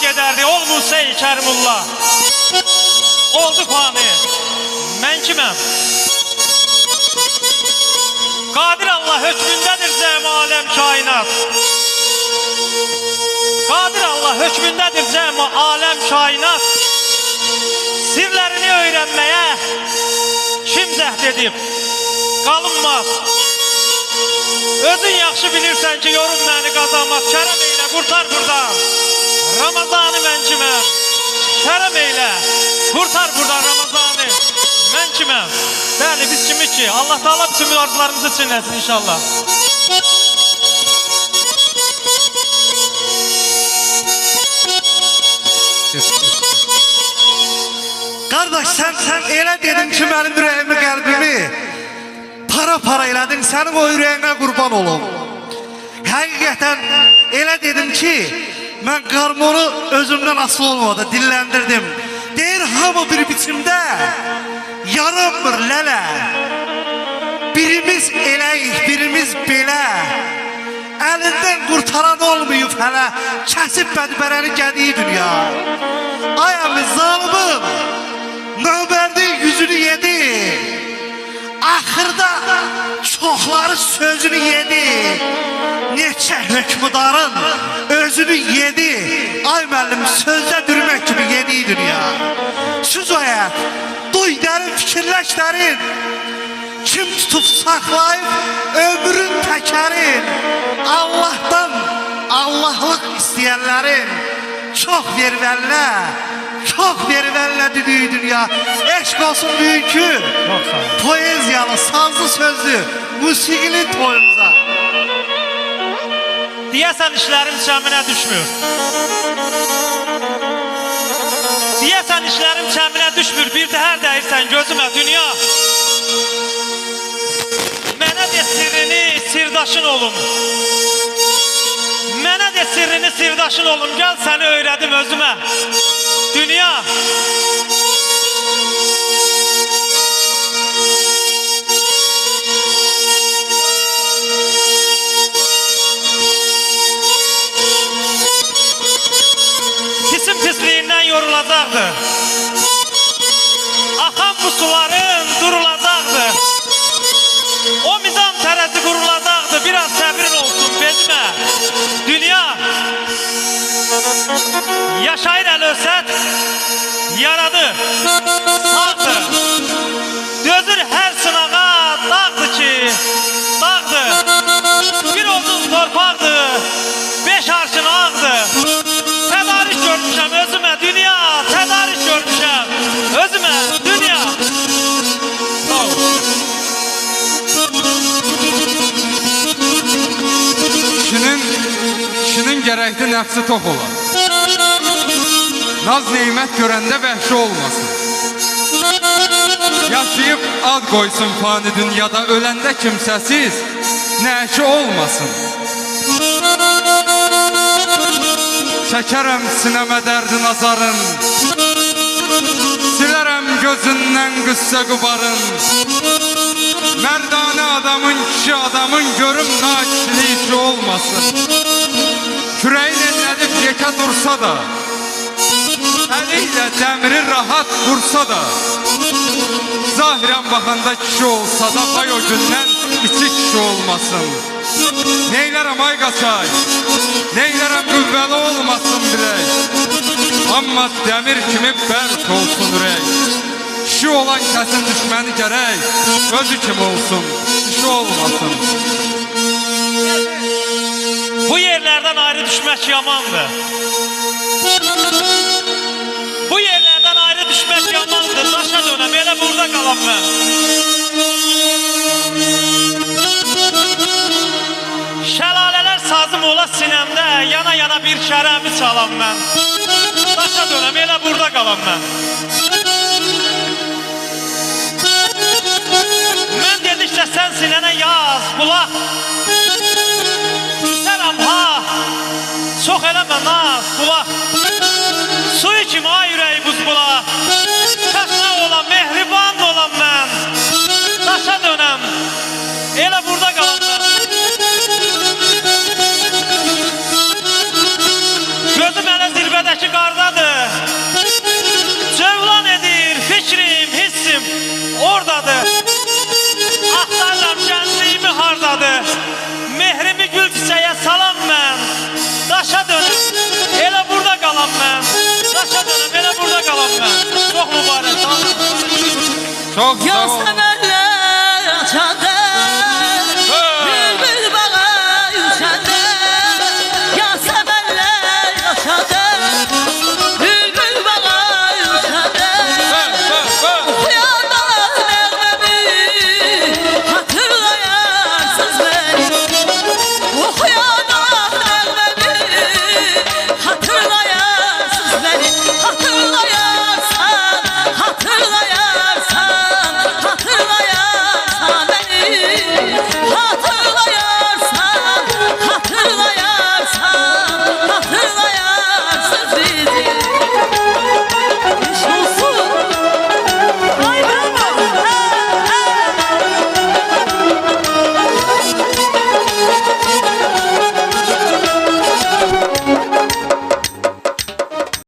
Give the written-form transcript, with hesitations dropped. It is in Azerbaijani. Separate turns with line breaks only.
gedərdi, ol Musa Kərimullah. Oldu fani, mən kiməm? Qadir Allah hökmündədir cəmi aləm kainat. Qadir Allah hökmündədir cəmi aləm kainat. Sirlərini öyrənməyə kim cəhd edib? Qalınmaz. Özün yaxşı bilirsən ki, yorum məni qazanmaz. Kərəm eylə, qurtar buradan. Ramazanı mən kiməm? Kərəm eylə, qurtar buradan Ramazanı. Mən kiməm? Bəli, biz kimik ki? Allah Teala bütün arzularımızı çinləsin inşallah.
Qardaş, sən elə dedin ki, mənim ürəyimi, qəlbimi para elədin, sənin o ürəyinə qurban olum. Həqiqətən elə dedim ki, mən qarmonu özümdən asılı olmadı, dilləndirdim. Deyir, hamı bir biçimdə yaranmır lələ. Birimiz eləyik, birimiz belə. Əlindən qurtaran olmayıb hələ, kəsib bədbərəni gədiyi dünya. Ayəmiz zalımın nöbərdi yüzünü yedi. Axırda çoxları sözünü yedi. Neçə hökmdarın özünü yedi. Ay müəllim, sözdə dürmək kimi yediyi dünya. Süz o həyat, duy dərin, fikirləş dərin. Kim tutub saxlayıb ömrün təkərin. Allah'tan Allah'lık istəyənlərin çox vervəllə, çox vervəllə düdüyü dünya. Eşq olsun büyükü, poeziyalı, sazlı sözlü, musiqili toyumuza.
Deyəsən işlərim çəminə düşmür. Deyəsən işlərim çəminə düşmür. Bir təhər dəyirsən gözümə dünya. Mənə de sirrini sirdaşın olum. Mənə de sirrini sirdaşın olum. Gəl səni öyrədim özümə dünya. Pisin pisliğindən yorulacaqdı. Axan bu suların durulacaqdı. O mizan tərəzi qurulacaqdı. Biraz səbrin olsun bezmə dünya. Yaşayır əl-ösət yaradı, sağdır. Dözür hər sınağa dağdır ki, dağdır. Bir oldun torpaqdır, 5 arşın ağdır. Tədarük görmüşəm özümə dünya, tədarük görmüşəm özümə dünya.
Kişinin gərəkli nəfsi tox olar. Naz neymət görəndə vəhşi olmasın. Yaşayıb ad qoysun fani dünyada, öləndə kimsəsiz nəşi olmasın. Çəkərəm sinəmə dərdi nazarın, silərəm gözündən qüssə qubarın. Mərdanə adamın, kişi adamın görüm nakişili işi olmasın. Küreğin ellədib yekə dursa da, əliyle dəmiri rahat vursa da, zahirən baxanda kişi olsa da, vay o gündən içi kişi olmasın. Neylərəm ay qaçay, neylərəm qüvvəli olmasın bilək, amma dəmir kimi bərk olsun ürək. Kişi olan kəsin düşməni gərək, özü kim olsun, kişi olmasın.
Bu yerlərdən ayrı düşmək yamandır. Bu yerlərdən ayrı düşmək yamandır. Daşa dönəm, elə burada qalam mən. Şəlalələr sazım ola sinəmdə, yana-yana bir kərəmi çalam mən. Daşa dönəm, elə burada qalam mən. Mən dedikcə sən sinənə yaz, bulaq. Küsərəm ha, çox eləmə naz, bulaq. Suyu kimi ay ürəyi buz bulaq. Təşna olan, mehriban olan mən. Daşa dönəm, elə burada qalam mən. Gözüm elə zirvədə zirvedeki qardadır. Cövlan edir fikrim, hissim oradadır. Axtarıram gəncliyimi hardadır. Mehrimi gül çiçəyə salam mən. Daşa dönüb, elə burada qalam mən. Daşa dönüb, elə burada qalam mən. Çox mübarək, sağ olun.
Çok sağ olun.
Yasəmən